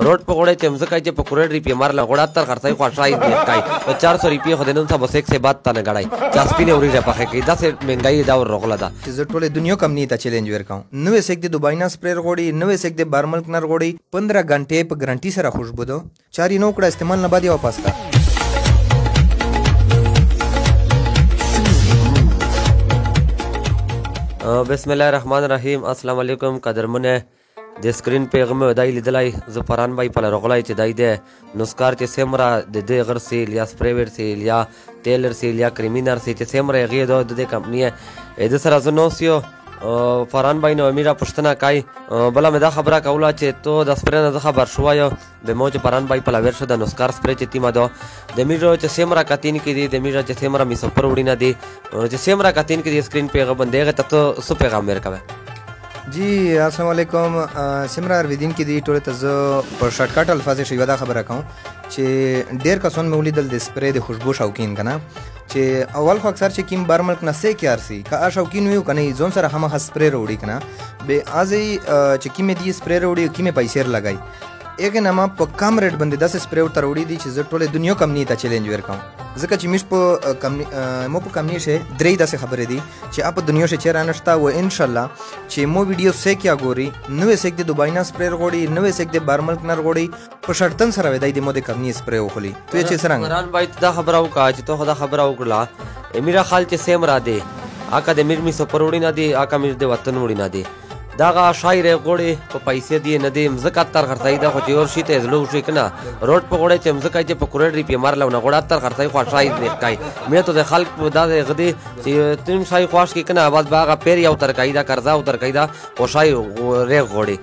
روډ په غوړې چې مزه کوي چې په کروڑ روپیې مارله غوړه تر خرڅای خواشای دی کوي په 400 روپیې خو د نن سبا سیک سے بات تا نه غړای چا سپینه وریجه پخې کوي دا سه مهنګای دا ورغله دا چې زه ټوله دنیا کمپنی ته چیلنج ورکاو نوې سیک د دوبای نه سپریر غوړي نوې سیک د بارملک نر غوړي 15 غنټې په ګارانټي سره خوشبو دو چاري نو کړه استعمال نه باندې واپس کا بسم الله الرحمن الرحیم السلام علیکم قدرمنه د سکرین پیغام ودای لیدلای ز فران بای په لرغلای چې دای د نسکار چې سیمرا د دې غر سی یا سپریور سی یا ټیلر سی یا کریمینر سی چې سیمرا غي د دې کمپنی د سره زنوسیو فران بای نو میرا پښتنه کای بل مې دا خبره کوله چې تو د سپرین د خبر شوایو د موج فران بای په لور شو د نسکار سپری چې تیمه دو د میرو چې سیمرا کاتین کې دي د میرو چې سیمرا می سفر وړینه دي چې سیمرا کاتین کې د سکرین پیغام باندې ته سو پیغام ورکوي جی السلام علیکم سمرا ارویدین کې دی ټوله ته زه په شارټ کټ الفاظ شي دا خبره کوم چې ډیر کسان مې ولیدل د سپری د خوشبو شوقین کنه چې اول خو اکثر چې کیم بارملک نه سې کیار سي کا شوقین ویو کنه ځون سره هم سپری وروړي کنه به ازي چې کیم دی سپری وروړي کیم پیسې لګای اګه نما په کم ریټ باندې 10 سپری ور وروړي دي چې زه ټوله دنیا کمپنی ته چیلنج ورکام ځکه چې مش په کمپنی مو په کمپنی شه درې داسې خبرې دي چې اپ دنیا شه چیرې نشتا و ان شاء الله چې مو ویډیو سې کیا ګوري نوې سېک د دوبای نه سپری غوړي نوې سېک د بارملک نر غوړي په شرطن سره ودای د مو د کمپنی سپری وخلی ته چې څنګه قران بای دا خبره وکړه چې ته خدا خبره وکړه میرا خال چې سیم را دی اکا د میر می سفر وړي نه دی اکا میر د وطن وړي نه دی داغه شاعر غوړي په پیسې دی نه دی مزکات تر خرڅای دا خو چې اور شي ته زلو شي کنه روډ په غوړي چې مزکای چې په کروڑ روپیې مارله نه غوړه تر خرڅای خواشای دی کوي مې ته د خلک دا غدي چې تیم شای خواش کې کنه आवाज باغه پیر یو تر قاعده قرضا او تر قاعده خوشای ری غوړي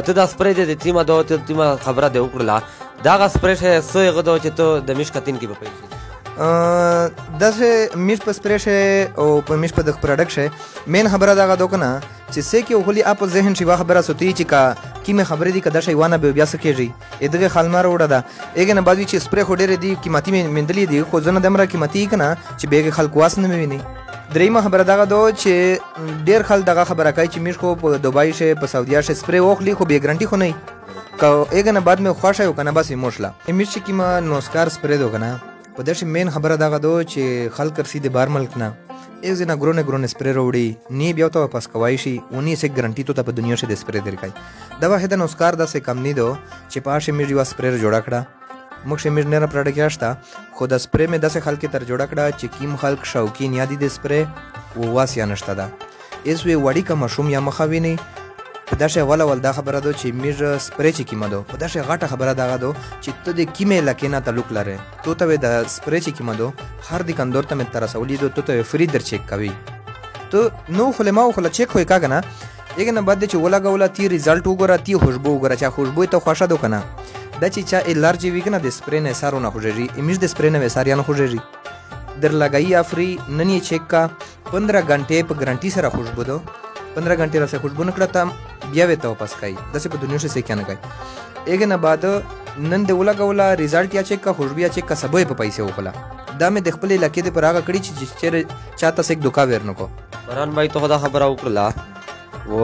ته دا سپری د تیمه دوه تیمه خبره دی وکړه داغه سپری شه سو غدو چې ته د مشکتین کې په پیسې داسې میش په سپری شه او په میش په د پروډکټ شه مین خبره دا غدو کنه چې سې کې خلی اپ ذهن شي وا خبره سوتی چې کا کیمه خبرې دي کدا شي وانه بیا سکیږي ادغه خالمار وړه دا اګه نه بعد چې سپری خو ډېر دي قیمتي مندلې دي خو ځنه دمره قیمتي کنه چې بیګه خلک واس نه ویني دریمه خبره دا غدو چې ډېر خلک دغه خبره کوي چې میش خو په دوبای شه په سعودیا شه سپری وخلی خو به ګارانټي خو نه کا اګه نه بعد مې خوښه یو کنه بس موشلا میش چې کیمه نوسکار سپری دو کنه په داسې مین خبره دا غدو چې خلک رسید بار ملک نه ایز نه ګرونه سپری وروړي نی بیا ته واپس کوي شي ونی سه ګارانټي ته په دنیا شه د سپری درکای دا واحد نوسکار دا سه کم نه دو چې پاشه میږي وا سپری جوړا کړه مخ شه میږي نه پروډکټ یاشتا خو د سپری مې داسې خلک تر جوړا کړه چې کیم خلک شوقین یادي د سپری و واسیا نشته دا ایز وی وړي کا مشوم یا مخاوینه په داسې ول دا خبره ده چې میږ سپری چې کیمه ده په داسې غټه خبره دا ده چې ته د کیمه لکینه تعلق لري تو ته د سپری چې کیمه ده هر د کندور ته مت رسولې ده ته فری در چیک کوي تو نو خله ما خله چیک وای کاګه نه یګ نه بعد چې ولا غولا تی ریزلټ وګوره تی خوشبو وګوره چې خوشبو ته خوښه ده کنه د چې چا الرجی وکنه د سپری نه سارونه خوږي امیش د سپری نه وساریان خوږي در لګای افری ننی چیک کا 15 غنټه په ګارانټي سره خوشبو ده 15 غنټه راځه خوشبو نکړه ته بیا وته واپس کای داسې په دنیا شه کې نه کای اګه نه بعد نن د ولا غولا ریزلټ یا چیک کا خوشبو یا چیک کا سبوی په پیسې وکړه دا مې د خپل علاقې د پراغه کړی چې چاته سې دوکا ورنه کو فران بای ته خدا خبره وکړه و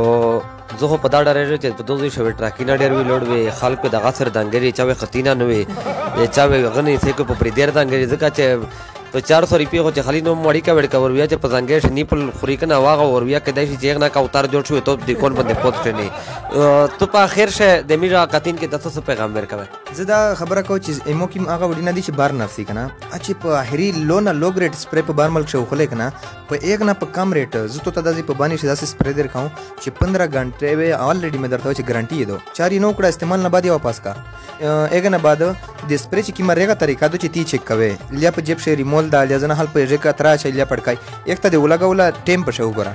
زه په دا ډېر چې په دوی شوي ټراکینه ډېر وی لوړ وی خلک دغه سر دنګری چاوي خطینه نه وی چاوي غنی څه کو په پری ډېر دنګری ځکه چې په 400 روپیه خو چې خالي نو مړی کا وړ کا وریا چې پزنګې شنی په خوري کنه واغه وریا کې دای چې نه کا اوتار جوړ شو ته د کون باندې پوسټ نه ته په اخر شه د میرا کاتین کې تاسو پیغام ورکوي زدا خبره کو چې ایمو کې هغه وډی نه دي چې بار نفسي کنه چې په اخري لو نه لو ګریډ سپری په بار ملک شو خلک نه په یک نه په کم ریټ زه ته داسې په باندې شدا سپری درکاو چې 15 غنټه وی الریډي مې درته چې ګارانټي دو چاري نو کړه استعمال نه باندې واپس کا اګه نه بعد د سپری چې کی مرګه طریقه دو چې تی چیک کوي لیا په جیب شه ریمول دا نه حل په ژکه ترا چلیا پړکای یک ته دی ولګولا ټیم په شو ګره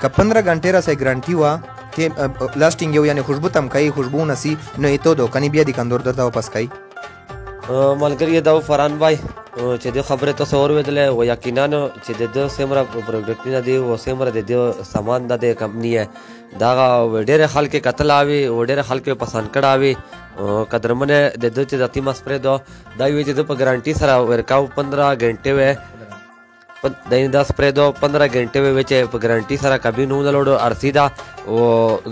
ک 15 غنټه را سه ګارانټي وا ټیم لاسټینګ یو یعنی خوشبو تم کوي خوشبو نسی نه ایتو دو کني بیا دی کندور درته واپس کوي ملګری دا فران بای چې د خبره تاسو اوریدل او یقینا چې د سیمرا پروډکټ نه دی او سیمرا د سامان د کمپنی دا ډېر خلک قتل اوي او ډېر خلک پسند کړه قدرمنه د دې چې د تیمه سپری دو دا وی چې د په ګارانټي سره ورکاو 15 غنټه و دا سپری دو 15 غنټې وی چې په ګارانټي سره کبي نو لوړو ارسیدا او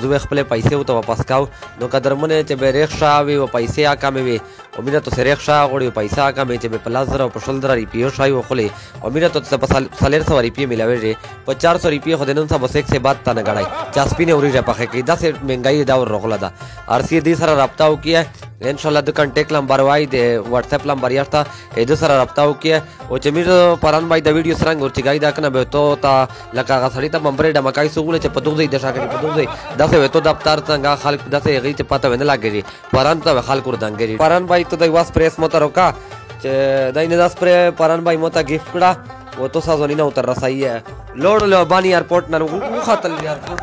زه خپل پیسې او ته واپس کاو نو قدرمنه چې به ریښه وي او پیسې اکمه وي او مینا ته ریښه غوړي پیسې اکمه چې به پلاس درو په شول درې پیو شای او خلی او مینا ته په سالر 100 روپیه ملاوي په 400 روپیه خو دنن سبا سیک سے بات تا نه غړای چاسپینه اوري پخې کې 10 مهنګای دا ور رغلا دا ارسی دې سره رابطه وکي ان شاء الله د کانټیکټ نمبر وای د واتس اپ نمبر یارتا اې د سره رابطه وکي او چې میر پران بای د ویډیو سره ورته گای دا کنه به تو تا لکه غسړی ته بمبره ډمکای سوغله چې پدوځي د شاګری پدوځي داسې وته د دفتر څنګه خلک داسې غي ته پته ونه لاګي پران ته خلک وردانګری پران بای ته د واس پریس مت روکا چې دای نه داس پر پران بای مت گیفت کړه و تو سازونی نه اتر رسایي لوړ لو بانی ایرپورټ نه خاطر ایرپورټ